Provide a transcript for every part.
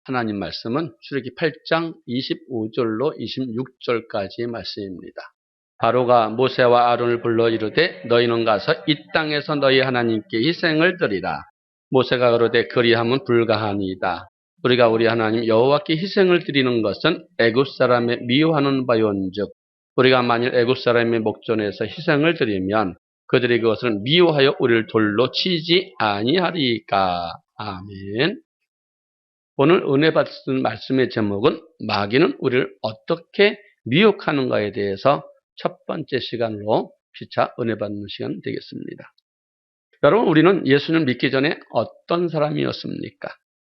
하나님 말씀은 출애굽기 8장 25절로 26절까지의 말씀입니다. 바로가 모세와 아론을 불러 이르되 너희는 가서 이 땅에서 너희 하나님께 희생을 드리라. 모세가 그러되 그리함은 불가하니이다. 우리가 우리 하나님 여호와께 희생을 드리는 것은 애굽 사람의 미워하는 바요온즉 우리가 만일 애굽 사람의 목전에서 희생을 드리면 그들이 그것을 미워하여 우리를 돌로 치지 아니하리까. 아멘. 오늘 은혜 받은 말씀의 제목은 마귀는 우리를 어떻게 미혹하는가에 대해서 첫 번째 시간으로 피차 은혜 받는 시간 되겠습니다. 여러분, 우리는 예수님을 믿기 전에 어떤 사람이었습니까?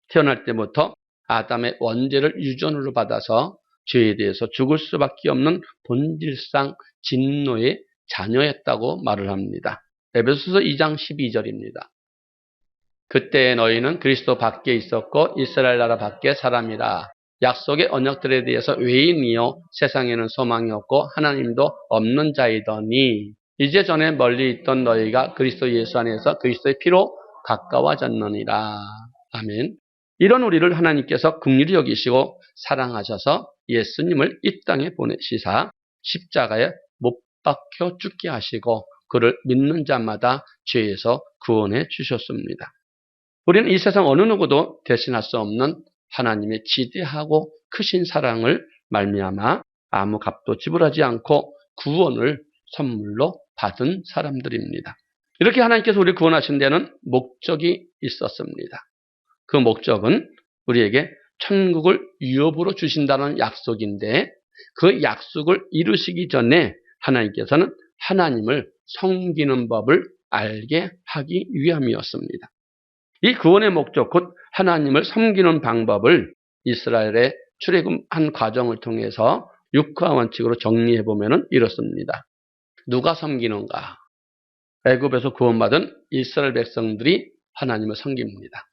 태어날 때부터 아담의 원죄를 유전으로 받아서 죄에 대해서 죽을 수밖에 없는 본질상 진노의 자녀였다고 말을 합니다. 에베소서 2장 12절입니다. 그때 너희는 그리스도 밖에 있었고 이스라엘 나라 밖에 사람이라. 약속의 언약들에 대해서 외인이요 세상에는 소망이 없고 하나님도 없는 자이더니 이제 전에 멀리 있던 너희가 그리스도 예수 안에서 그리스도의 피로 가까워졌느니라. 아멘. 이런 우리를 하나님께서 긍휼히 여기시고 사랑하셔서 예수님을 이 땅에 보내시사 십자가에 못 박혀 죽게 하시고 그를 믿는 자마다 죄에서 구원해 주셨습니다. 우리는 이 세상 어느 누구도 대신할 수 없는 하나님의 지대하고 크신 사랑을 말미암아 아무 값도 지불하지 않고 구원을 선물로 받은 사람들입니다. 이렇게 하나님께서 우리를 구원하신 데는 목적이 있었습니다. 그 목적은 우리에게 천국을 유업으로 주신다는 약속인데 그 약속을 이루시기 전에 하나님께서는 하나님을 섬기는 법을 알게 하기 위함이었습니다. 이 구원의 목적, 곧 하나님을 섬기는 방법을 이스라엘의 출애굽한 과정을 통해서 육화 원칙으로 정리해보면 이렇습니다. 누가 섬기는가? 애굽에서 구원받은 이스라엘 백성들이 하나님을 섬깁니다.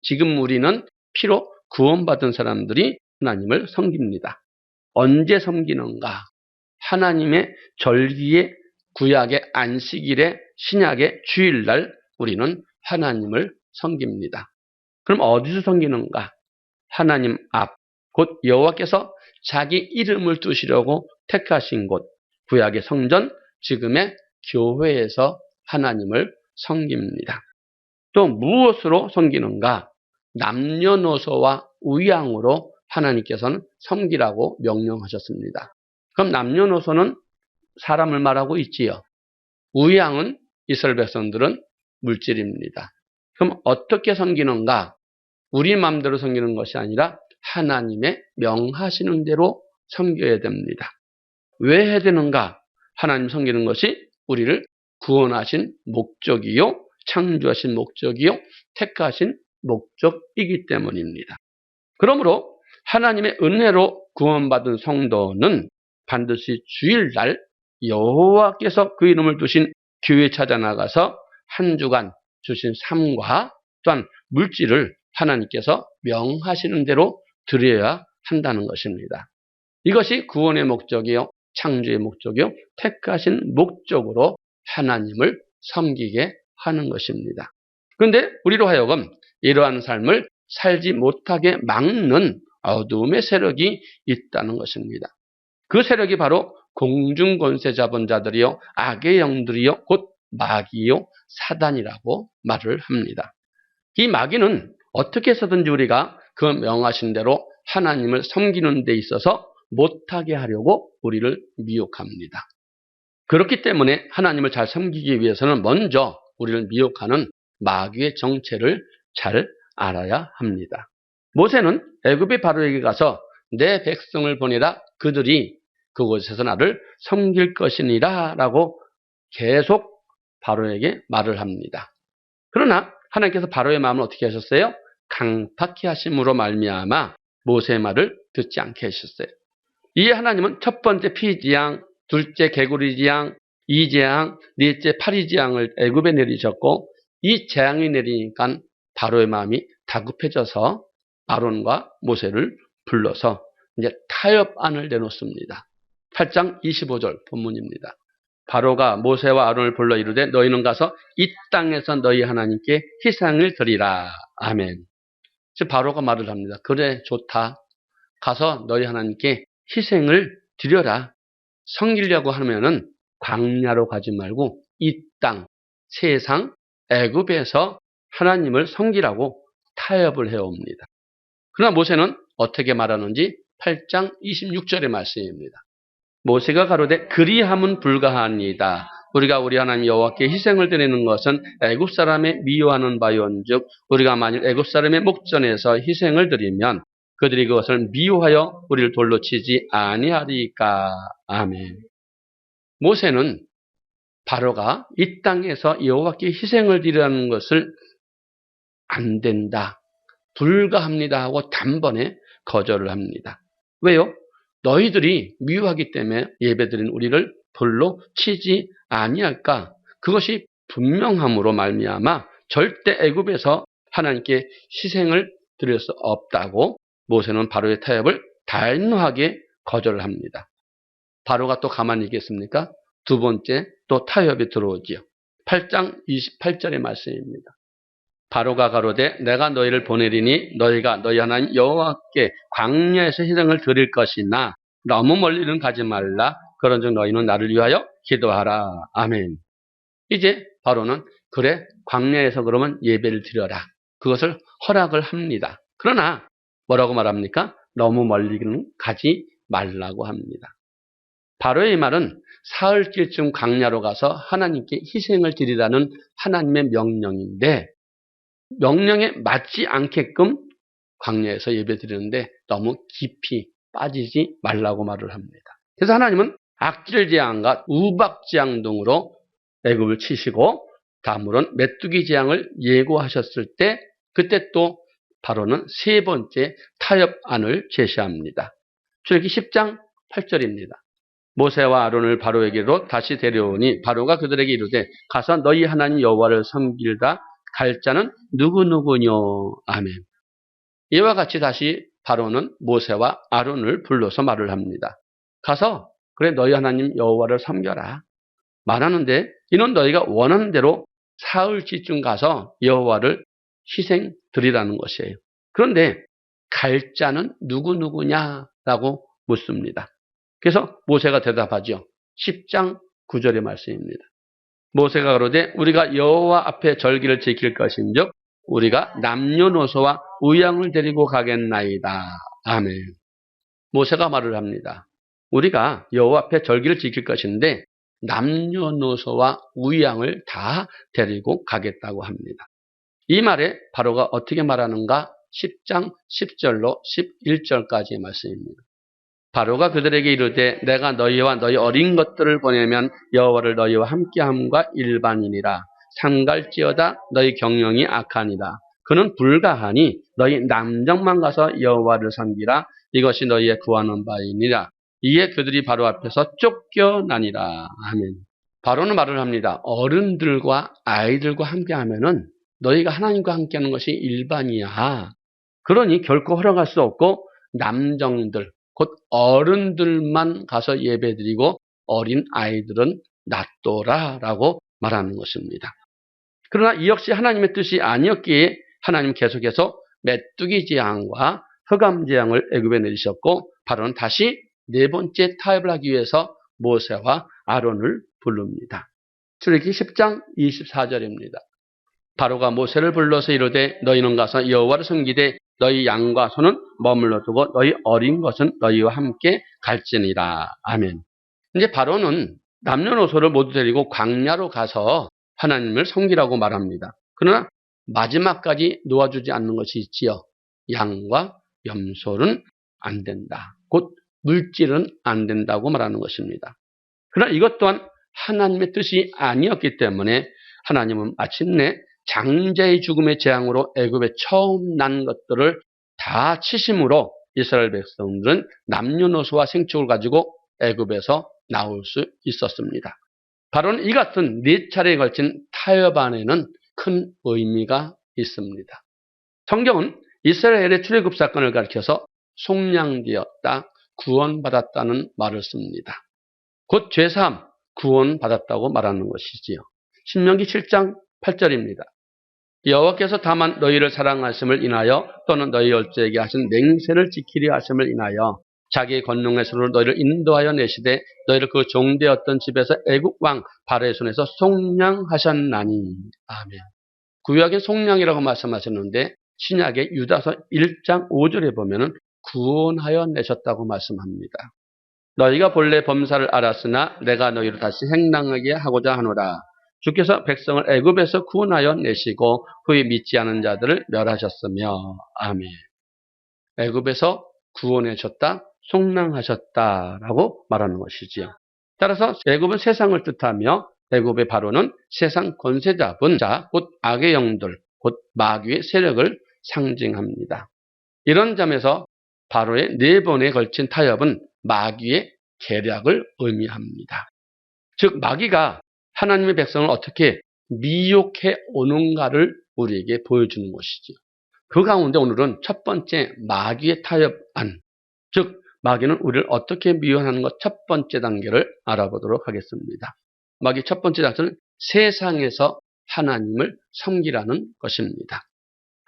지금 우리는 피로 구원받은 사람들이 하나님을 섬깁니다. 언제 섬기는가? 하나님의 절기의 구약의 안식일의 신약의 주일날 우리는 하나님을 섬깁니다. 그럼 어디서 섬기는가? 하나님 앞, 곧 여호와께서 자기 이름을 두시려고 택하신 곳, 구약의 성전, 지금의 교회에서 하나님을 섬깁니다. 또 무엇으로 섬기는가? 남녀노소와 우양으로 하나님께서는 섬기라고 명령하셨습니다. 그럼 남녀노소는 사람을 말하고 있지요. 우양은 이스라엘 백성들은 물질입니다. 그럼 어떻게 섬기는가? 우리 마음대로 섬기는 것이 아니라 하나님의 명하시는 대로 섬겨야 됩니다. 왜 해야 되는가? 하나님 섬기는 것이 우리를 구원하신 목적이요, 창조하신 목적이요, 택하신 목적이기 때문입니다. 그러므로 하나님의 은혜로 구원받은 성도는 반드시 주일날 여호와께서 그 이름을 두신 교회에 찾아나가서 한 주간 주신 삶과 또한 물질을 하나님께서 명하시는 대로 드려야 한다는 것입니다. 이것이 구원의 목적이요, 창조의 목적이요, 택하신 목적으로 하나님을 섬기게 하는 것입니다. 그런데 우리로 하여금 이러한 삶을 살지 못하게 막는 어두움의 세력이 있다는 것입니다. 그 세력이 바로 공중권세 잡은 자들이요, 악의 영들이요, 곧 마귀요, 사단이라고 말을 합니다. 이 마귀는 어떻게 해서든지 우리가 그 명하신 대로 하나님을 섬기는 데 있어서 못하게 하려고 우리를 미혹합니다. 그렇기 때문에 하나님을 잘 섬기기 위해서는 먼저 우리를 미혹하는 마귀의 정체를 잘 알아야 합니다. 모세는 애굽의 바로에게 가서 내 백성을 보내라, 그들이 그곳에서 나를 섬길 것이니라 라고 계속 바로에게 말을 합니다. 그러나 하나님께서 바로의 마음을 어떻게 하셨어요? 강팍히 하심으로 말미암아 모세의 말을 듣지 않게 하셨어요. 이에 하나님은 첫 번째 피지양, 둘째 개구리지양, 이재앙, 넷째 파리지양을 애굽에 내리셨고 이 재앙이 내리니까 바로의 마음이 다급해져서 아론과 모세를 불러서 이제 타협안을 내놓습니다. 8장 25절 본문입니다. 바로가 모세와 아론을 불러 이르되 너희는 가서 이 땅에서 너희 하나님께 희생을 드리라. 아멘. 즉 바로가 말을 합니다. 그래, 좋다. 가서 너희 하나님께 희생을 드려라. 섬기려고 하면은 광야로 가지 말고 이 땅, 세상, 애굽에서 하나님을 섬기라고 타협을 해옵니다. 그러나 모세는 어떻게 말하는지 8장 26절의 말씀입니다. 모세가 가로되 그리함은 불가하니이다. 우리가 우리 하나님 여호와께 희생을 드리는 것은 애굽 사람의 미워하는 바요온즉 우리가 만일 애굽 사람의 목전에서 희생을 드리면 그들이 그것을 미워하여 우리를 돌로 치지 아니하리까. 아멘. 모세는 바로가 이 땅에서 여호와께 희생을 드리라는 것을 안 된다, 불가합니다 하고 단번에 거절을 합니다. 왜요? 너희들이 미워하기 때문에 예배드린 우리를 돌로 치지 아니할까? 그것이 분명함으로 말미암아 절대 애굽에서 하나님께 희생을 드릴 수 없다고 모세는 바로의 타협을 단호하게 거절을 합니다. 바로가 또 가만히 있겠습니까? 두 번째 또 타협이 들어오지요. 8장 28절의 말씀입니다. 바로가 가로되 내가 너희를 보내리니 너희가 너희 하나님 여호와께 광야에서 희생을 드릴 것이나 너무 멀리는 가지 말라. 그런즉 너희는 나를 위하여 기도하라. 아멘. 이제 바로는 그래 광야에서 그러면 예배를 드려라. 그것을 허락을 합니다. 그러나 뭐라고 말합니까? 너무 멀리는 가지 말라고 합니다. 바로의 말은 사흘길쯤 광야로 가서 하나님께 희생을 드리라는 하나님의 명령인데 명령에 맞지 않게끔 광야에서 예배드리는데 너무 깊이 빠지지 말라고 말을 합니다. 그래서 하나님은 악질재앙과 우박재앙 등으로 애굽을 치시고 다음으로는 메뚜기 재앙을 예고하셨을 때 그때 또 바로는 세 번째 타협안을 제시합니다. 출애굽기 10장 8절입니다. 모세와 아론을 바로에게로 다시 데려오니 바로가 그들에게 이르되 가서 너희 하나님 여호와를 섬기다 갈 자는 누구누구뇨. 아멘. 이와 같이 다시 바로는 모세와 아론을 불러서 말을 합니다. 가서 그래 너희 하나님 여호와를 섬겨라. 말하는데 이는 너희가 원하는 대로 사흘치쯤 가서 여호와를 희생 드리라는 것이에요. 그런데 갈 자는 누구누구냐라고 묻습니다. 그래서 모세가 대답하죠. 10장 9절의 말씀입니다. 모세가 그러되 우리가 여호와 앞에 절기를 지킬 것인즉 우리가 남녀노소와 우양을 데리고 가겠나이다. 아멘. 모세가 말을 합니다. 우리가 여호와 앞에 절기를 지킬 것인데 남녀노소와 우양을 다 데리고 가겠다고 합니다. 이 말에 바로가 어떻게 말하는가? 10장 10절로 11절까지의 말씀입니다. 바로가 그들에게 이르되 내가 너희와 너희 어린 것들을 보내면 여호와를 너희와 함께함과 일반이니라. 상갈지어다 너희 경영이 악하니라. 그는 불가하니 너희 남정만 가서 여호와를 섬기라. 이것이 너희의 구하는 바이니라. 이에 그들이 바로 앞에서 쫓겨나니라. 아멘. 바로는 말을 합니다. 어른들과 아이들과 함께하면은 너희가 하나님과 함께하는 것이 일반이야. 그러니 결코 허락할 수 없고 남정들 곧 어른들만 가서 예배드리고 어린 아이들은 놔둬라라고 말하는 것입니다. 그러나 이 역시 하나님의 뜻이 아니었기에 하나님 계속해서 메뚜기 재앙과 흑암 재앙을 애굽에 내리셨고 바로는 다시 네 번째 타협을 하기 위해서 모세와 아론을 부릅니다. 출애굽기 10장 24절입니다. 바로가 모세를 불러서 이르되 너희는 가서 여호와를 섬기되 너희 양과 소는 머물러 두고 너희 어린 것은 너희와 함께 갈지니라. 아멘. 이제 바로는 남녀노소를 모두 데리고 광야로 가서 하나님을 섬기라고 말합니다. 그러나 마지막까지 놓아주지 않는 것이 있지요. 양과 염소는 안 된다. 곧 물질은 안 된다고 말하는 것입니다. 그러나 이것 또한 하나님의 뜻이 아니었기 때문에 하나님은 마침내 장자의 죽음의 재앙으로 애굽에 처음 난 것들을 다 치심으로 이스라엘 백성들은 남녀노소와 생축을 가지고 애굽에서 나올 수 있었습니다. 바로는 이 같은 네 차례에 걸친 타협안에는 큰 의미가 있습니다. 성경은 이스라엘의 출애굽 사건을 가리켜서 속량되었다, 구원받았다는 말을 씁니다. 곧 죄사함, 구원받았다고 말하는 것이지요. 신명기 7장 8절입니다. 여호와께서 다만 너희를 사랑하심을 인하여 또는 너희 열조에게 하신 맹세를 지키려 하심을 인하여 자기의 권능의 손으로 너희를 인도하여 내시되 너희를 그 종되었던 집에서 애국 왕 바로의 손에서 속량하셨나니. 아멘. 구약의 속량이라고 말씀하셨는데 신약의 유다서 1장 5절에 보면은 구원하여 내셨다고 말씀합니다. 너희가 본래 범사를 알았으나 내가 너희를 다시 행랑하게 하고자 하노라. 주께서 백성을 애굽에서 구원하여 내시고 후에 믿지 않은 자들을 멸하셨으며. 아멘. 애굽에서 구원하셨다, 속량하셨다라고 말하는 것이지요. 따라서 애굽은 세상을 뜻하며 애굽의 바로는 세상 권세 잡은 자, 곧 악의 영들, 곧 마귀의 세력을 상징합니다. 이런 점에서 바로의 4번에 걸친 타협은 마귀의 계략을 의미합니다. 즉 마귀가 하나님의 백성을 어떻게 미혹해 오는가를 우리에게 보여주는 것이죠. 그 가운데 오늘은 첫 번째 마귀의 타협안, 즉 마귀는 우리를 어떻게 미혹하는 것 첫 번째 단계를 알아보도록 하겠습니다. 마귀 첫 번째 단계는 세상에서 하나님을 섬기라는 것입니다.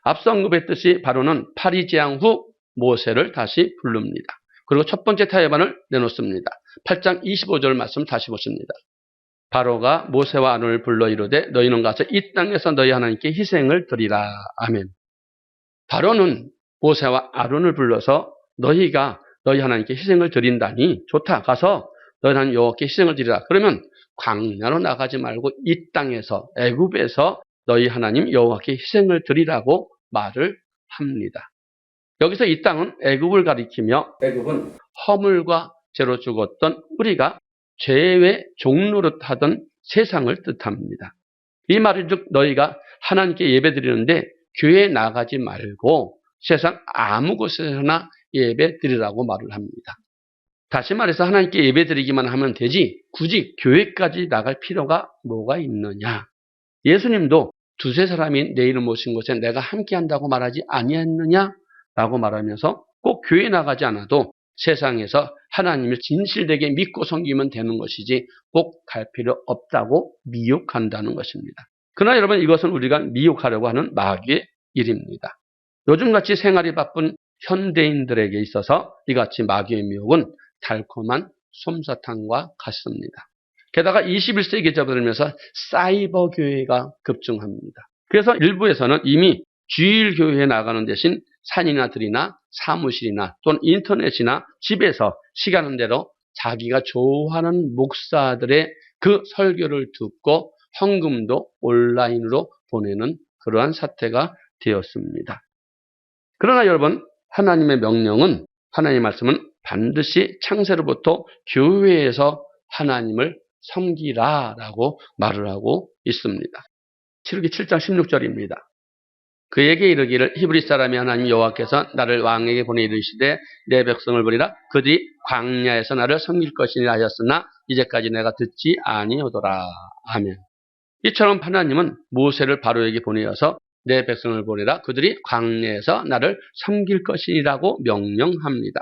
앞서 언급했듯이 바로는 파리 재앙 후 모세를 다시 부릅니다. 그리고 첫 번째 타협안을 내놓습니다. 8장 25절 말씀 다시 보십니다. 바로가 모세와 아론을 불러 이르되 너희는 가서 이 땅에서 너희 하나님께 희생을 드리라. 아멘. 바로는 모세와 아론을 불러서 너희가 너희 하나님께 희생을 드린다니 좋다. 가서 너희 하나님 여호와께 희생을 드리라. 그러면 광야로 나가지 말고 이 땅에서 애굽에서 너희 하나님 여호와께 희생을 드리라고 말을 합니다. 여기서 이 땅은 애굽을 가리키며 애굽은 허물과 죄로 죽었던 우리가 죄의 종노릇하던 세상을 뜻합니다. 이 말은 즉 너희가 하나님께 예배드리는데 교회에 나가지 말고 세상 아무 곳에서나 예배드리라고 말을 합니다. 다시 말해서 하나님께 예배드리기만 하면 되지 굳이 교회까지 나갈 필요가 뭐가 있느냐. 예수님도 두세 사람이 내 이름 모신 곳에 내가 함께한다고 말하지 아니했느냐 라고 말하면서 꼭 교회에 나가지 않아도 세상에서 하나님을 진실되게 믿고 섬기면 되는 것이지 꼭 갈 필요 없다고 미혹한다는 것입니다. 그러나 여러분 이것은 우리가 미혹하려고 하는 마귀의 일입니다. 요즘같이 생활이 바쁜 현대인들에게 있어서 이같이 마귀의 미혹은 달콤한 솜사탕과 같습니다. 게다가 21세기에 접어들면서 사이버 교회가 급증합니다. 그래서 일부에서는 이미 주일 교회에 나가는 대신 산이나 들이나 사무실이나 또는 인터넷이나 집에서 시간은 대로 자기가 좋아하는 목사들의 그 설교를 듣고 헌금도 온라인으로 보내는 그러한 사태가 되었습니다. 그러나 여러분 하나님의 명령은 하나님의 말씀은 반드시 창세로부터 교회에서 하나님을 섬기라라고 말을 하고 있습니다. 출애굽기 7장 16절입니다. 그에게 이르기를 히브리 사람이 하나님 여호와께서 나를 왕에게 보내 이르시되 내 백성을 버리라 그들이 광야에서 나를 섬길 것이니라 하였으나 이제까지 내가 듣지 아니하더라. 아멘. 이처럼 하나님은 모세를 바로에게 보내어서 내 백성을 보내라 그들이 광야에서 나를 섬길 것이라고 명령합니다.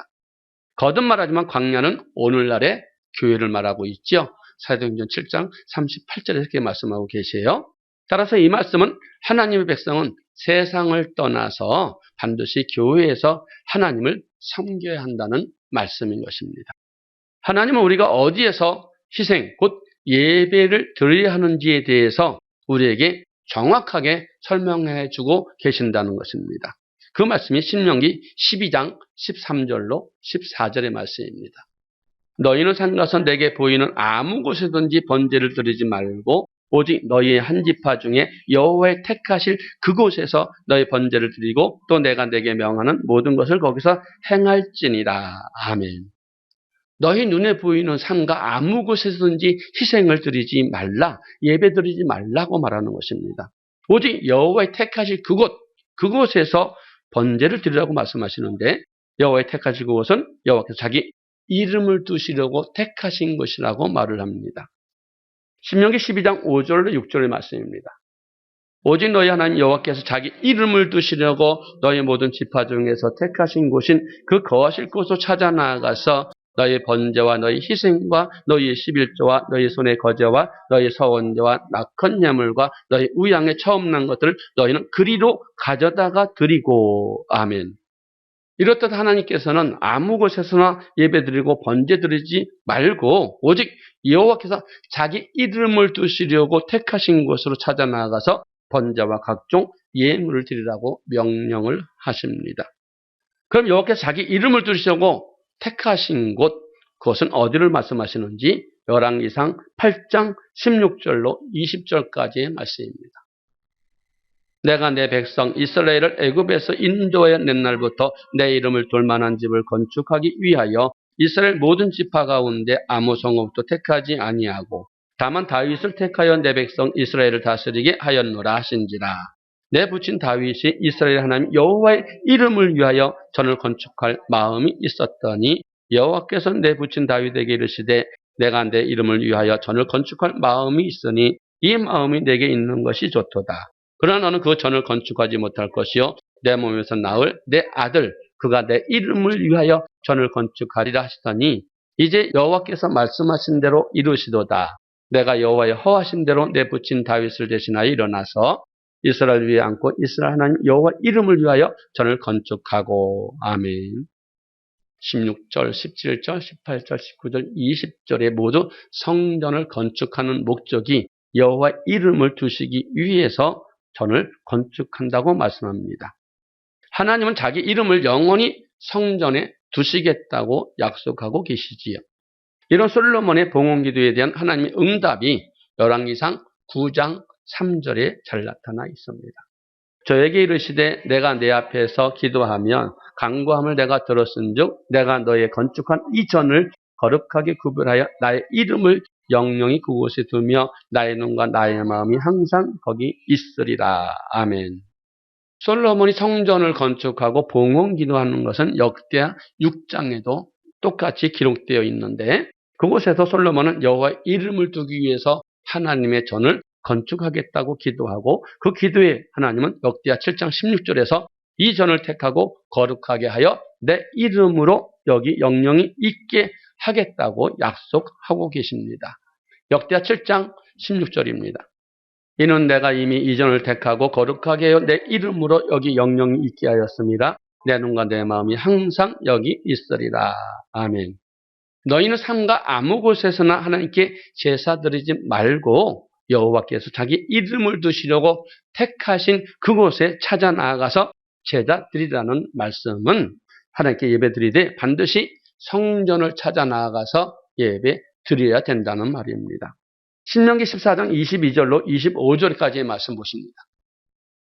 거듭 말하지만 광야는 오늘날의 교회를 말하고 있죠. 사도행전 7장 38절에 이렇게 말씀하고 계세요. 따라서 이 말씀은 하나님의 백성은 세상을 떠나서 반드시 교회에서 하나님을 섬겨야 한다는 말씀인 것입니다. 하나님은 우리가 어디에서 희생, 곧 예배를 드려야 하는지에 대해서 우리에게 정확하게 설명해 주고 계신다는 것입니다. 그 말씀이 신명기 12장 13절로 14절의 말씀입니다. 너희는 산가서 내게 보이는 아무 곳에든지 번제를 드리지 말고 오직 너희의 한 지파 중에 여호와의 택하실 그곳에서 너희 번제를 드리고 또 내가 내게 명하는 모든 것을 거기서 행할지니라. 아멘. 너희 눈에 보이는 산과 아무 곳에서든지 희생을 드리지 말라, 예배 드리지 말라고 말하는 것입니다. 오직 여호와의 택하실 그곳에서 번제를 드리라고 말씀하시는데 여호와의 택하실 그곳은 여호와께서 자기 이름을 두시려고 택하신 것이라고 말을 합니다. 신명기 12장 5절로 6절의 말씀입니다. 오직 너희 하나님 여호와께서 자기 이름을 두시려고 너희 모든 지파 중에서 택하신 곳인 그 거하실 곳으로 찾아 나아가서 너희 번제와 너희 희생과 너희 11조와 너희 손의 거제와 너희 서원제와 낙헌 예물과 너희 우양의 처음 난 것들을 너희는 그리로 가져다가 드리고. 아멘. 이렇듯 하나님께서는 아무 곳에서나 예배드리고 번제드리지 말고 오직 여호와께서 자기 이름을 두시려고 택하신 곳으로 찾아 나가서 번제와 각종 예물을 드리라고 명령을 하십니다. 그럼 여호와께서 자기 이름을 두시려고 택하신 곳, 그것은 어디를 말씀하시는지 열왕기상 8장 16절로 20절까지의 말씀입니다. 내가 내 백성 이스라엘을 애굽에서 인도하여 낸 날부터 내 이름을 둘 만한 집을 건축하기 위하여 이스라엘 모든 지파 가운데 아무 성읍도 택하지 아니하고 다만 다윗을 택하여 내 백성 이스라엘을 다스리게 하였노라 하신지라. 내 부친 다윗이 이스라엘 하나님 여호와의 이름을 위하여 전을 건축할 마음이 있었더니 여호와께서 내 부친 다윗에게 이르시되 내가 내 이름을 위하여 전을 건축할 마음이 있으니 이 마음이 내게 있는 것이 좋도다. 그러나 너는 그 전을 건축하지 못할 것이요 내 몸에서 나을 내 아들 그가 내 이름을 위하여 전을 건축하리라 하시더니 이제 여호와께서 말씀하신 대로 이루시도다. 내가 여호와의 허하신 대로 내 부친 다윗을 대신하여 일어나서 이스라엘 위에 앉고 이스라엘 하나님 여호와 이름을 위하여 전을 건축하고. 아멘. 16절, 17절, 18절, 19절, 20절에 모두 성전을 건축하는 목적이 여호와 이름을 두시기 위해서 전을 건축한다고 말씀합니다. 하나님은 자기 이름을 영원히 성전에 두시겠다고 약속하고 계시지요. 이런 솔로몬의 봉헌기도에 대한 하나님의 응답이 열왕기상 9장 3절에 잘 나타나 있습니다. 저에게 이르시되 내가 내 앞에서 기도하면 간구함을 내가 들었은즉 내가 너의 건축한 이 전을 거룩하게 구별하여 나의 이름을 영영히 그곳에 두며 나의 눈과 나의 마음이 항상 거기 있으리라. 아멘. 솔로몬이 성전을 건축하고 봉헌기도하는 것은 역대하 6장에도 똑같이 기록되어 있는데 그곳에서 솔로몬은 여호와의 이름을 두기 위해서 하나님의 전을 건축하겠다고 기도하고 그 기도에 하나님은 역대하 7장 16절에서 이 전을 택하고 거룩하게 하여 내 이름으로 여기 영영이 있게 하겠다고 약속하고 계십니다. 역대하 7장 16절입니다. 이는 내가 이미 이 전을 택하고 거룩하게 하여 내 이름으로 여기 영영이 있게 하였습니다. 내 눈과 내 마음이 항상 여기 있으리라. 아멘. 너희는 삼가 아무 곳에서나 하나님께 제사 드리지 말고 여호와께서 자기 이름을 두시려고 택하신 그곳에 찾아 나아가서 제사 드리라는 말씀은 하나님께 예배 드리되 반드시 성전을 찾아 나아가서 예배 드려야 된다는 말입니다. 신명기 14장 22절로 25절까지의 말씀 보십니다.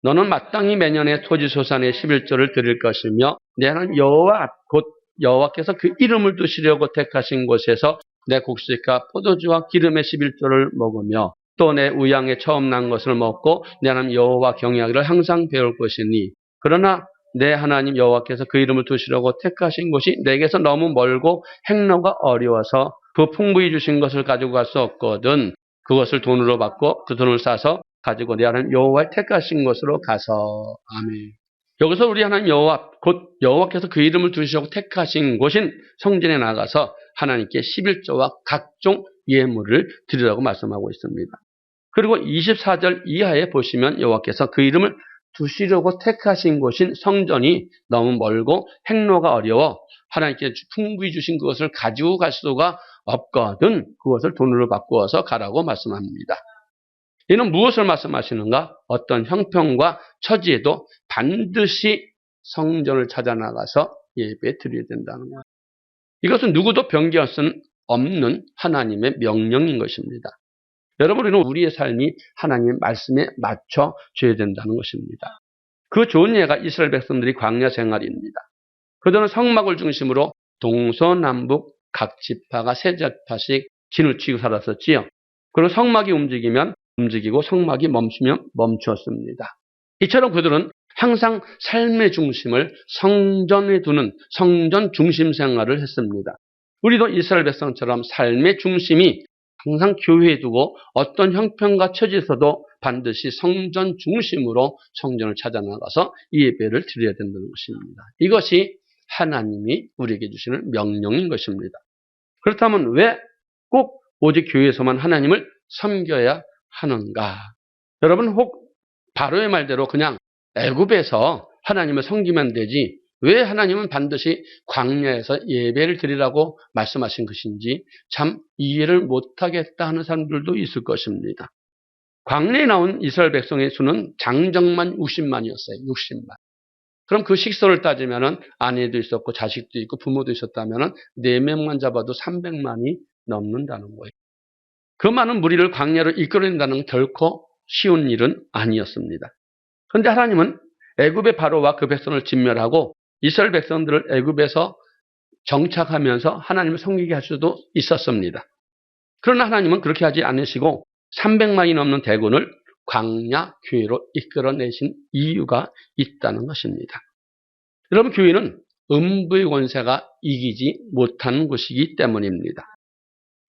너는 마땅히 매년에 토지소산의 11조를 드릴 것이며 내 하나님 여호와 곧 여호와께서 그 이름을 두시려고 택하신 곳에서 내 곡식과 포도주와 기름의 11조를 먹으며 또 내 우양에 처음 난 것을 먹고 내 하나님 여호와 경외하기를 항상 배울 것이니 그러나 내 하나님 여호와께서 그 이름을 두시려고 택하신 곳이 내게서 너무 멀고 행로가 어려워서 그 풍부히 주신 것을 가지고 갈 수 없거든 그것을 돈으로 받고 그 돈을 싸서 가지고 내 하나님 여호와의 택하신 곳으로 가서. 아멘. 여기서 우리 하나님 여호와 곧 여호와께서 그 이름을 두시려고 택하신 곳인 성전에 나가서 하나님께 11조와 각종 예물을 드리라고 말씀하고 있습니다. 그리고 24절 이하에 보시면 여호와께서 그 이름을 두시려고 택하신 곳인 성전이 너무 멀고 행로가 어려워 하나님께 풍부히 주신 그것을 가지고 갈 수가 없거든 그것을 돈으로 바꾸어서 가라고 말씀합니다. 이는 무엇을 말씀하시는가? 어떤 형편과 처지에도 반드시 성전을 찾아 나가서 예배 드려야 된다는 거예요. 이것은 누구도 변경할 수는 없는 하나님의 명령인 것입니다. 여러분, 우리는 우리의 삶이 하나님의 말씀에 맞춰줘야 된다는 것입니다. 그 좋은 예가 이스라엘 백성들이 광야 생활입니다. 그들은 성막을 중심으로 동서남북 각 지파가 세 지파씩 진을 치고 살았었지요. 그리고 성막이 움직이면 움직이고 성막이 멈추면 멈추었습니다. 이처럼 그들은 항상 삶의 중심을 성전에 두는 성전 중심 생활을 했습니다. 우리도 이스라엘 백성처럼 삶의 중심이 항상 교회에 두고 어떤 형편과 처지에서도 반드시 성전 중심으로 성전을 찾아 나가서 이 예배를 드려야 된다는 것입니다. 이것이 하나님이 우리에게 주시는 명령인 것입니다. 그렇다면 왜 꼭 오직 교회에서만 하나님을 섬겨야 하는가? 여러분, 혹 바로의 말대로 그냥 애굽에서 하나님을 섬기면 되지 왜 하나님은 반드시 광야에서 예배를 드리라고 말씀하신 것인지 참 이해를 못하겠다 하는 사람들도 있을 것입니다. 광야에 나온 이스라엘 백성의 수는 장정만 60만이었어요. 60만. 그럼 그 식소를 따지면 아내도 있었고 자식도 있고 부모도 있었다면 4명만 잡아도 300만이 넘는다는 거예요. 그 많은 무리를 광야로 이끌어낸다는 건 결코 쉬운 일은 아니었습니다. 그런데 하나님은 애굽의 바로와 그 백성을 진멸하고 이스라엘 백성들을 애굽에서 정착하면서 하나님을 섬기게 할 수도 있었습니다. 그러나 하나님은 그렇게 하지 않으시고 300만이 넘는 대군을 광야 교회로 이끌어내신 이유가 있다는 것입니다. 여러분, 교회는 음부의 권세가 이기지 못하는 곳이기 때문입니다.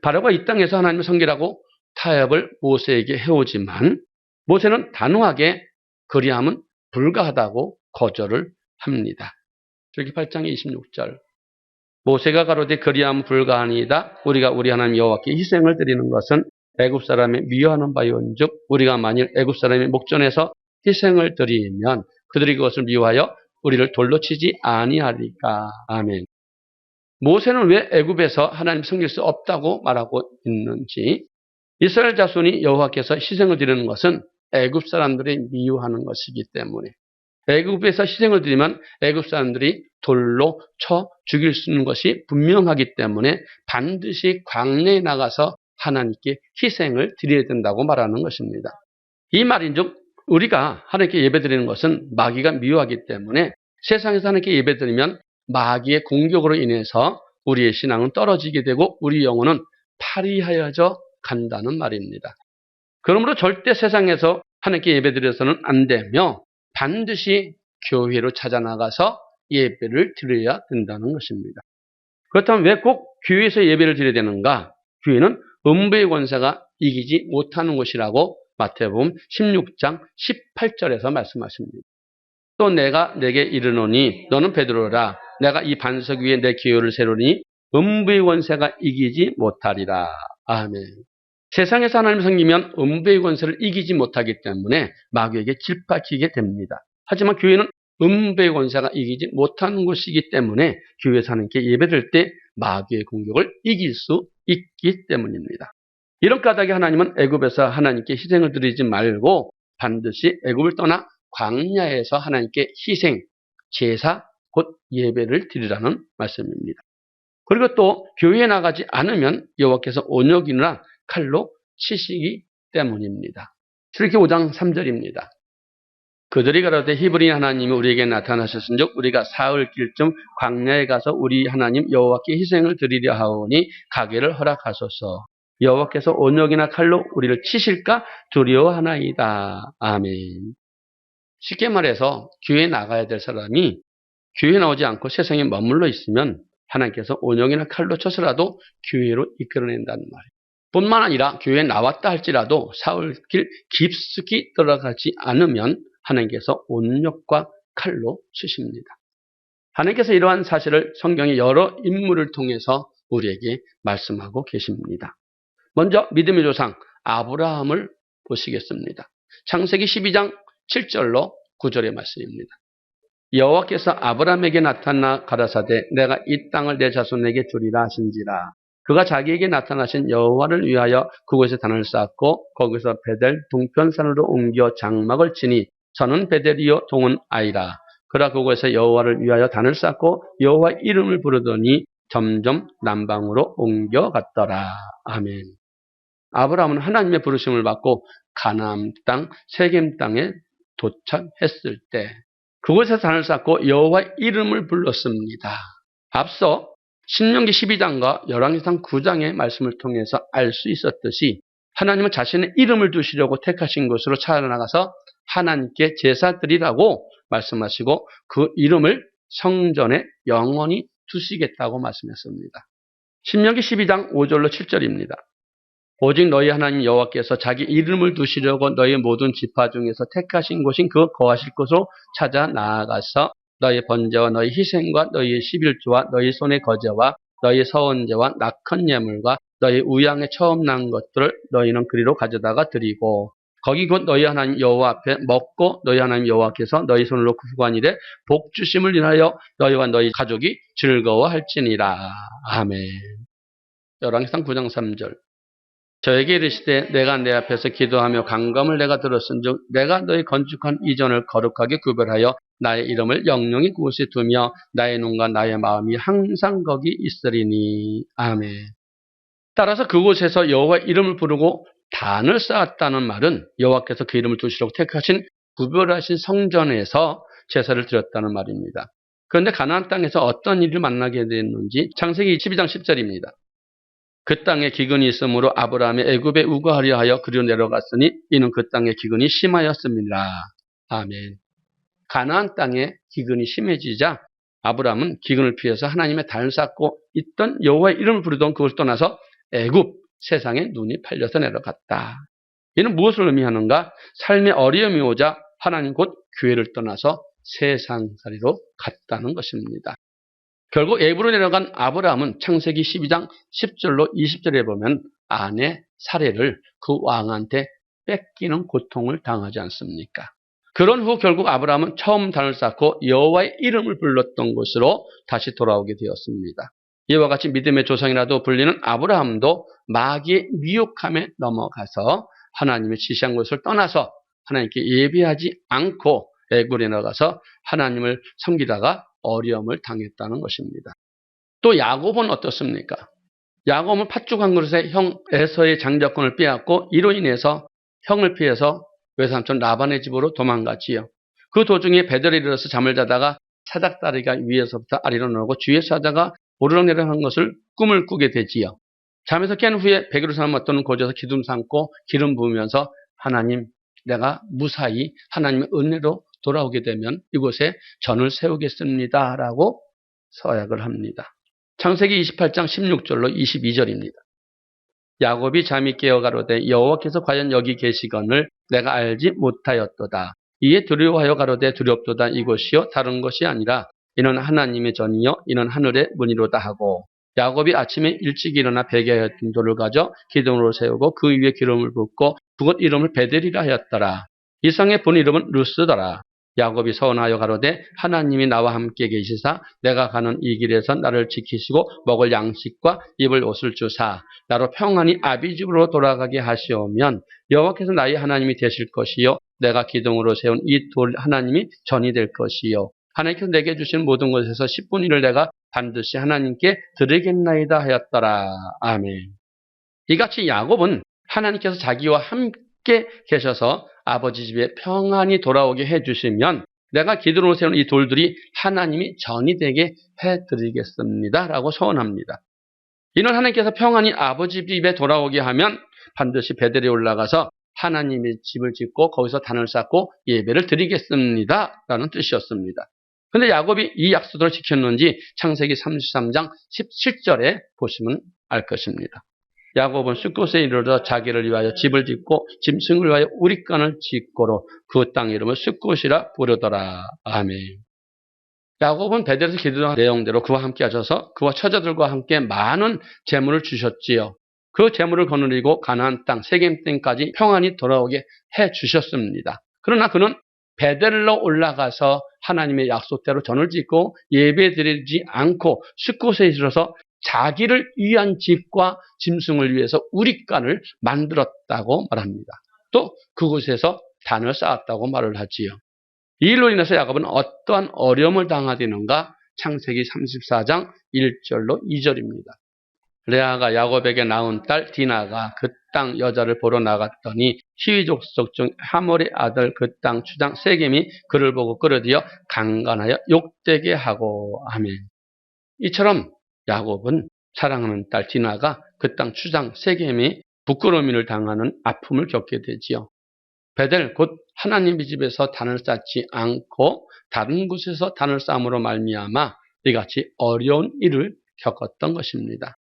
바로가 이 땅에서 하나님을 섬기라고 타협을 모세에게 해오지만 모세는 단호하게 그리하면 불가하다고 거절을 합니다. 저기 8장 26절. 모세가 가로되 그리하면 불가하니이다. 우리가 우리 하나님 여호와께 희생을 드리는 것은 애굽 사람의 미워하는 바이온즉 우리가 만일 애굽 사람의 목전에서 희생을 드리면 그들이 그것을 미워하여 우리를 돌로 치지 아니하리까. 아멘. 모세는 왜 애굽에서 하나님 섬길 수 없다고 말하고 있는지, 이스라엘 자손이 여호와께서 희생을 드리는 것은 애굽 사람들이 미워하는 것이기 때문에 애굽에서 희생을 드리면 애굽 사람들이 돌로 쳐 죽일 수 있는 것이 분명하기 때문에 반드시 광야에 나가서 하나님께 희생을 드려야 된다고 말하는 것입니다. 이 말인즉 우리가 하나님께 예배드리는 것은 마귀가 미워하기 때문에 세상에서 하나님께 예배드리면 마귀의 공격으로 인해서 우리의 신앙은 떨어지게 되고 우리 영혼은 파리하여져 간다는 말입니다. 그러므로 절대 세상에서 하나님께 예배드려서는 안 되며 반드시 교회로 찾아나가서 예배를 드려야 된다는 것입니다. 그렇다면 왜 꼭 교회에서 예배를 드려야 되는가? 교회는 음부의 권세가 이기지 못하는 곳이라고 마태복음 16장 18절에서 말씀하십니다. 또 내가 내게 이르노니 너는 베드로라. 내가 이 반석 위에 내 기요를 세우니 음부의 권세가 이기지 못하리라. 아멘. 세상에서 하나님을 섬기면 음부의 권세를 이기지 못하기 때문에 마귀에게 질박히게 됩니다. 하지만 교회는 음부의 권세가 이기지 못하는 곳이기 때문에 교회에서 하나님께 예배드릴 때 마귀의 공격을 이길 수 있기 때문입니다. 이런 까닭에 하나님은 애굽에서 하나님께 희생을 드리지 말고 반드시 애굽을 떠나 광야에서 하나님께 희생, 제사, 곧 예배를 드리라는 말씀입니다. 그리고 또 교회에 나가지 않으면 여호와께서 온역이나 칼로 치시기 때문입니다. 출애굽기 5장 3절입니다. 그들이 가로되 히브리 하나님이 우리에게 나타나셨은즉 우리가 사흘길쯤 광야에 가서 우리 하나님 여호와께 희생을 드리려 하오니 가게를 허락하소서. 여호와께서 온역이나 칼로 우리를 치실까 두려워하나이다. 아멘. 쉽게 말해서 교회에 나가야 될 사람이 교회에 나오지 않고 세상에 머물러 있으면 하나님께서 온역이나 칼로 쳐서라도 교회로 이끌어낸다는 말이에요. 뿐만 아니라 교회에 나왔다 할지라도 사흘길 깊숙이 들어가지 않으면 하나님께서 온역과 칼로 치십니다. 하나님께서 이러한 사실을 성경의 여러 인물을 통해서 우리에게 말씀하고 계십니다. 먼저 믿음의 조상 아브라함을 보시겠습니다. 창세기 12장 7절로 9절의 말씀입니다. 여호와께서 아브라함에게 나타나 가라사대 내가 이 땅을 내 자손에게 주리라 하신지라. 그가 자기에게 나타나신 여호와를 위하여 그곳에 단을 쌓고 거기서 베델 동편산으로 옮겨 장막을 치니 저는 베델이요 동은 아이라. 그러나 그곳에서 여호와를 위하여 단을 쌓고 여호와 이름을 부르더니 점점 남방으로 옮겨갔더라. 아멘. 아브라함은 하나님의 부르심을 받고 가나안 땅 세겜 땅에 도착했을 때 그곳에서 단을 쌓고 여호와 이름을 불렀습니다. 앞서 신명기 12장과 열왕기상 9장의 말씀을 통해서 알 수 있었듯이 하나님은 자신의 이름을 두시려고 택하신 곳으로 찾아나가서 하나님께 제사 드리라고 말씀하시고 그 이름을 성전에 영원히 두시겠다고 말씀했습니다. 신명기 12장 5절로 7절입니다. 오직 너희 하나님 여호와께서 자기 이름을 두시려고 너희 모든 지파 중에서 택하신 곳인 그 거하실 곳으로 찾아 나아가서 너희 번제와 너희 희생과 너희 십일조와 너희 손의 거제와 너희 서원제와 낙헌 예물과 너희 우양에 처음 난 것들을 너희는 그리로 가져다가 드리고 거기 곧 너희 하나님 여호와 앞에 먹고 너희 하나님 여호와께서 너희 손으로 구수한 일에 복 주심을 인하여 너희와 너희 가족이 즐거워할지니라. 아멘. 열왕기상 9장 3절. 저에게 이르시되 내가 내 앞에서 기도하며 간검을 내가 들었은즉 내가 너희 건축한 이전을 거룩하게 구별하여 나의 이름을 영영히 그곳에 두며 나의 눈과 나의 마음이 항상 거기 있으리니. 아멘. 따라서 그곳에서 여호와의 이름을 부르고 단을 쌓았다는 말은 여호와께서 그 이름을 두시라고 택하신 구별하신 성전에서 제사를 드렸다는 말입니다. 그런데 가나안 땅에서 어떤 일을 만나게 됐는지 창세기 22장 10절입니다. 그 땅에 기근이 있으므로 아브라함이 애굽에 우거하려 하여 그리로 내려갔으니 이는 그 땅에 기근이 심하였습니다. 아멘. 가나안 땅에 기근이 심해지자 아브라함은 기근을 피해서 하나님의 단을 쌓고 있던 여호와의 이름을 부르던 그것을 떠나서 애굽 세상에 눈이 팔려서 내려갔다. 이는 무엇을 의미하는가? 삶의 어려움이 오자 하나님 곧 교회를 떠나서 세상살이로 갔다는 것입니다. 결국 애굽으로 내려간 아브라함은 창세기 12장 10절로 20절에 보면 아내 사례를 그 왕한테 뺏기는 고통을 당하지 않습니까? 그런 후 결국 아브라함은 처음 단을 쌓고 여호와의 이름을 불렀던 곳으로 다시 돌아오게 되었습니다. 이와 같이 믿음의 조상이라도 불리는 아브라함도 마귀의 미혹함에 넘어가서 하나님의 지시한 곳을 떠나서 하나님께 예배하지 않고 애굽에 나가서 하나님을 섬기다가 어려움을 당했다는 것입니다. 또 야곱은 어떻습니까? 야곱은 팥죽 한 그릇에 형 에서의 장자권을 빼앗고 이로 인해서 형을 피해서 외삼촌 라반의 집으로 도망갔지요. 그 도중에 베델에 이르러서 잠을 자다가 사닥다리가 위에서부터 아래로 나오고 주위에 사자가 오르락내리락 것을 꿈을 꾸게 되지요. 잠에서 깬 후에 베개로 삼았던 곳에서 기둥 삼고 기름 부으면서 하나님, 내가 무사히 하나님의 은혜로 돌아오게 되면 이곳에 전을 세우겠습니다. 라고 서약을 합니다. 창세기 28장 16절로 22절입니다. 야곱이 잠이 깨어 가로되 여호와께서 과연 여기 계시거늘 내가 알지 못하였도다. 이에 두려워하여 가로되 두렵도다. 이곳이요 다른 것이 아니라 이는 하나님의 전이요 이는 하늘의 문이로다 하고 야곱이 아침에 일찍 일어나 베개하였던 돌을 가져 기둥으로 세우고 그 위에 기름을 붓고 그곳 이름을 베델이라 하였더라. 이 성의 본 이름은 루스더라. 야곱이 서원하여 가로되 하나님이 나와 함께 계시사 내가 가는 이 길에서 나를 지키시고 먹을 양식과 입을 옷을 주사 나로 평안히 아비 집으로 돌아가게 하시오면 여호와께서 나의 하나님이 되실 것이요 내가 기둥으로 세운 이 돌 하나님이 전이 될 것이요 하나님께서 내게 주신 모든 것에서 10분의 1을 내가 반드시 하나님께 드리겠나이다 하였더라. 아멘. 이같이 야곱은 하나님께서 자기와 함께 계셔서 아버지 집에 평안히 돌아오게 해주시면 내가 기둥으로 세운 이 돌들이 하나님이 전이 되게 해드리겠습니다. 라고 소원합니다. 이는 하나님께서 평안히 아버지 집에 돌아오게 하면 반드시 베델에 올라가서 하나님의 집을 짓고 거기서 단을 쌓고 예배를 드리겠습니다. 라는 뜻이었습니다. 그런데 야곱이 이 약속을 지켰는지 창세기 33장 17절에 보시면 알 것입니다. 야곱은 숫곳에 이르러 자기를 위하여 집을 짓고 짐승을 위하여 우릿간을 짓고로 그 땅 이름을 숫곳이라 부르더라. 아멘. 야곱은 베델에서 기도한 내용대로 그와 함께 하셔서 그와 처자들과 함께 많은 재물을 주셨지요. 그 재물을 거느리고 가나안 땅 세겜 땅까지 평안히 돌아오게 해 주셨습니다. 그러나 그는 베델로 올라가서 하나님의 약속대로 전을 짓고 예배드리지 않고 숫곳에 이르러서 자기를 위한 집과 짐승을 위해서 우릿간을 만들었다고 말합니다. 또 그곳에서 단을 쌓았다고 말을 하지요. 이 일로 인해서 야곱은 어떠한 어려움을 당하되는가? 창세기 34장 1절로 2절입니다. 레아가 야곱에게 낳은 딸 디나가 그 땅 여자를 보러 나갔더니 히위 족속 중 하몰의 아들 그 땅 추장 세겜이 그를 보고 끌어들여 강간하여 욕되게 하고 아멘. 이처럼 야곱은 사랑하는 딸 디나가 그 땅 추장 세겜이 부끄러움을 당하는 아픔을 겪게 되지요. 베델 곧 하나님의 집에서 단을 쌓지 않고 다른 곳에서 단을 쌓음으로 말미암아 이같이 어려운 일을 겪었던 것입니다.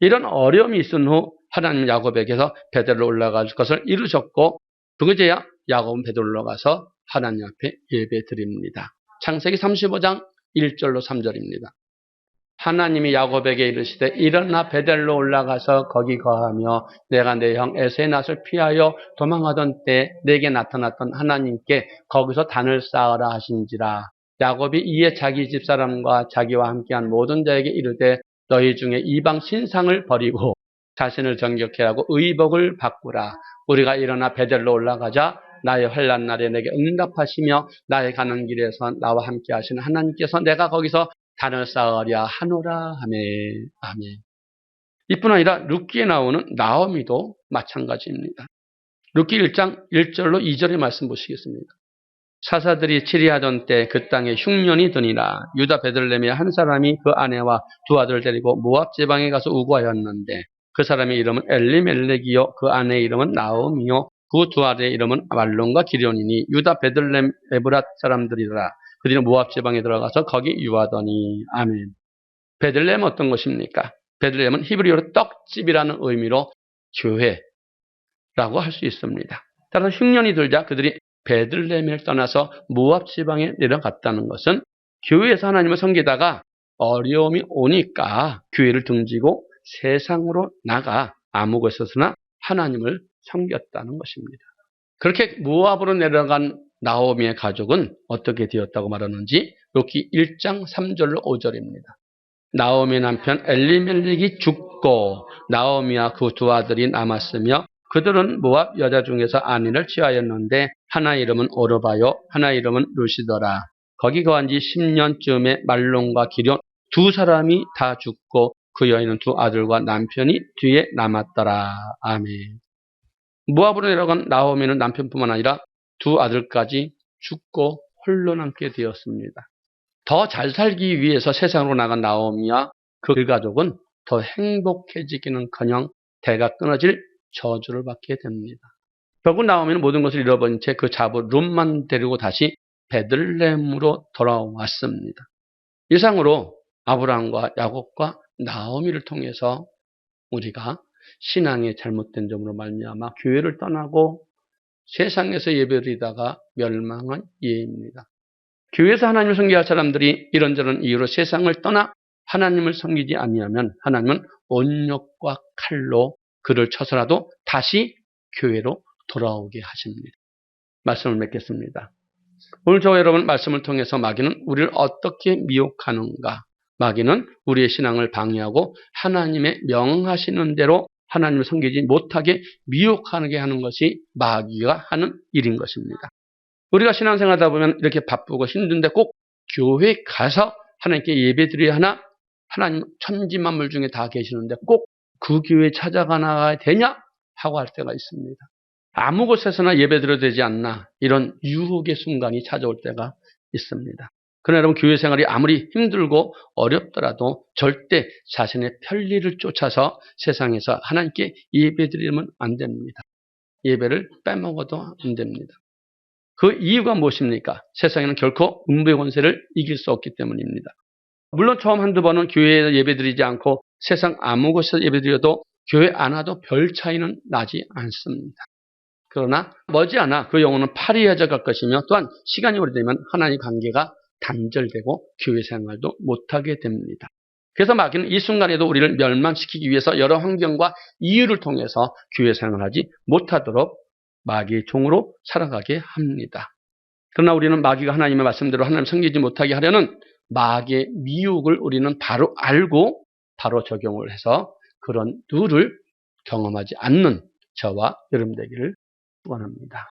이런 어려움이 있은 후 하나님 야곱에게서 베델로 올라갈 것을 이루셨고 그제야 야곱은 베델로 올라가서 하나님 앞에 예배 드립니다. 창세기 35장 1절로 3절입니다. 하나님이 야곱에게 이르시되 일어나 베델로 올라가서 거기 거하며 내가 내 형 에서의 낯을 피하여 도망하던 때 내게 나타났던 하나님께 거기서 단을 쌓으라 하신지라. 야곱이 이에 자기 집사람과 자기와 함께한 모든 자에게 이르되 너희 중에 이방 신상을 버리고 자신을 정결케 하고 의복을 바꾸라. 우리가 일어나 베델로 올라가자. 나의 환난 날에 내게 응답하시며 나의 가는 길에서 나와 함께 하시는 하나님께서 내가 거기서 단을 쌓으랴 하노라 하매. 아멘. 이뿐 아니라 룻기에 나오는 나오미도 마찬가지입니다. 룻기 1장 1절로 2절의 말씀 보시겠습니다. 사사들이 치리하던 때 그 땅에 흉년이 드니라. 유다 베들레헴의 한 사람이 그 아내와 두 아들을 데리고 모압 지방에 가서 우거하였는데 그 사람의 이름은 엘리멜렉이요 그 아내의 이름은 나오미요 그 두 아들의 이름은 말론과 기련이니 유다 베들레헴 에브랏 사람들이라. 그들은 모압 지방에 들어가서 거기 유하더니. 아멘. 베들레헴은 어떤 것입니까? 베들레헴은 히브리어로 떡집이라는 의미로 교회라고 할 수 있습니다. 따라서 흉년이 들자 그들이 베들레헴을 떠나서 모압 지방에 내려갔다는 것은 교회에서 하나님을 섬기다가 어려움이 오니까 교회를 등지고 세상으로 나가 아무 곳에서나 하나님을 섬겼다는 것입니다. 그렇게 모압으로 내려간 나오미의 가족은 어떻게 되었다고 말하는지 룻기 1장 3절로 5절입니다. 나오미 남편 엘리멜렉이 죽고 나오미와 그 두 아들이 남았으며 그들은 모압 여자 중에서 아내를 취하였는데 하나 이름은 오르바요 하나 이름은 루시더라. 거기 거한 지 10년쯤에 말론과 기련 두 사람이 다 죽고 그 여인은 두 아들과 남편이 뒤에 남았더라. 아멘. 모압으로 내려간 나오미는 남편뿐만 아니라 두 아들까지 죽고 홀로 남게 되었습니다. 더 잘 살기 위해서 세상으로 나간 나오미와 그 가족은 더 행복해지기는커녕 대가 끊어질 저주를 받게 됩니다. 결국 나오미는 모든 것을 잃어버린 채 그 자부 룻만 데리고 다시 베들레헴으로 돌아왔습니다. 이상으로 아브라함과 야곱과 나오미를 통해서 우리가 신앙의 잘못된 점으로 말미암아 교회를 떠나고 세상에서 예배드리다가 멸망한 예입니다. 교회에서 하나님을 섬겨야 할 사람들이 이런저런 이유로 세상을 떠나 하나님을 섬기지 아니하면 하나님은 온욕과 칼로 그를 쳐서라도 다시 교회로 돌아오게 하십니다. 말씀을 맺겠습니다. 오늘 저와 여러분 말씀을 통해서 마귀는 우리를 어떻게 미혹하는가? 마귀는 우리의 신앙을 방해하고 하나님의 명하시는 대로 하나님을 섬기지 못하게 미혹하게 하는 것이 마귀가 하는 일인 것입니다. 우리가 신앙생활하다 보면 이렇게 바쁘고 힘든데 꼭 교회 가서 하나님께 예배드려야 하나? 하나님 천지만물 중에 다 계시는데 꼭 그 교회 찾아가야 되냐? 하고 할 때가 있습니다. 아무 곳에서나 예배드려도 되지 않나? 이런 유혹의 순간이 찾아올 때가 있습니다. 그러나 여러분 교회 생활이 아무리 힘들고 어렵더라도 절대 자신의 편리를 쫓아서 세상에서 하나님께 예배드리면 안 됩니다. 예배를 빼먹어도 안 됩니다. 그 이유가 무엇입니까? 세상에는 결코 음부의 권세를 이길 수 없기 때문입니다. 물론 처음 한두 번은 교회에 예배드리지 않고 세상 아무 곳에서 예배드려도 교회 안 와도 별 차이는 나지 않습니다. 그러나 머지않아 그 영혼은 파리해져 갈 것이며 또한 시간이 오래되면 하나님의 관계가 단절되고 교회 생활도 못하게 됩니다. 그래서 마귀는 이 순간에도 우리를 멸망시키기 위해서 여러 환경과 이유를 통해서 교회 생활하지 못하도록 마귀의 종으로 살아가게 합니다. 그러나 우리는 마귀가 하나님의 말씀대로 하나님 섬기지 못하게 하려는 마귀의 미혹을 우리는 바로 알고 바로 적용을 해서 그런 룰을 경험하지 않는 저와 여러분 되기를 원합니다.